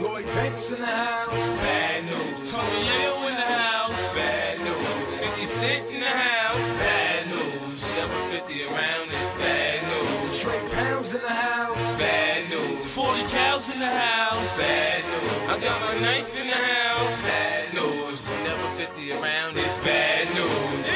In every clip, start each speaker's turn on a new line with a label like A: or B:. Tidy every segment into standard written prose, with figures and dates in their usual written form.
A: Lloyd Banks in the house.
B: Bad news. Tony Yayo in the house. Bad news. 50 Cent in the house. Bad news. Double 50 around is bad news.
A: Trey Pounds in the house.
B: Bad news. 40 cows in the house. Bad news. I got my knife in the house. Bad news. Double 50 around is bad news.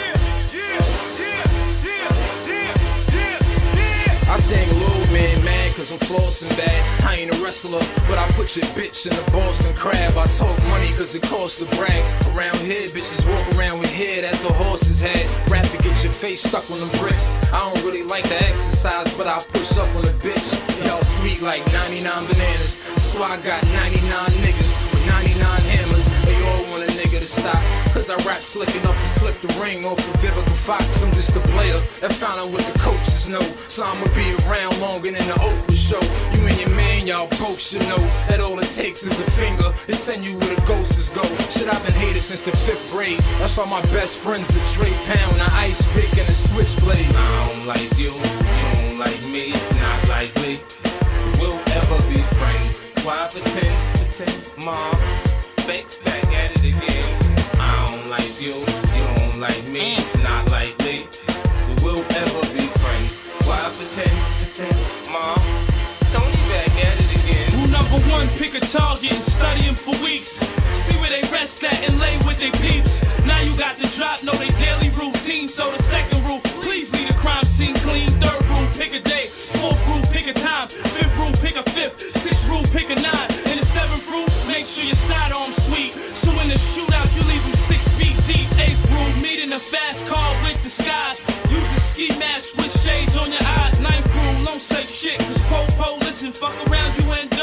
A: I think Lil Man mad cause I'm flossing bad. I ain't a wrestler, but I put your bitch in the Boston Crab. I talk money cause it costs to brag. Around here, bitches walk around with hair that the horses had. Rap to get your face stuck on them bricks. I don't really like to exercise, but I push up on a bitch. Y'all sweet like 99 bananas. So I got 99 niggas with 99 hammers. They all want a nigga to stop, cause I rap slick enough to slip the ring off of Vivica Fox. I'm just a player that found out what the coaches know. So I'ma be around longer than the Oprah show. You and your man, y'all both should know that all it takes is a finger to send you where the ghosts go. Shit, I've been hated since the 5th grade. That's why my best friends are Trey Pound, the ice pick, and a switchblade.
B: I don't like you don't like me, it's not likely we'll ever be friends. Why pretend, Mom? Banks back at it again. I don't like you don't like me, it's not likely we'll ever be friends. Why pretend, Mom? Tony back at it again.
C: Rule number 1, pick a target and study him for weeks. See where they rest at and lay with their peeps. Now you got the drop, know they daily routine. So the 2nd rule, please leave the crime scene clean. 3rd rule, pick a day. 4th rule, pick a time. 5th rule, pick a 5th. 6th rule, pick a 9. And the 7th rule, make sure your sidearm's sweet. So in the shootout, you leave them 6 feet deep. 8th rule, meet in a fast car with disguise. Use a ski mask with shades on your eyes. 9th rule, don't say shit, cause po, listen, fuck around, you end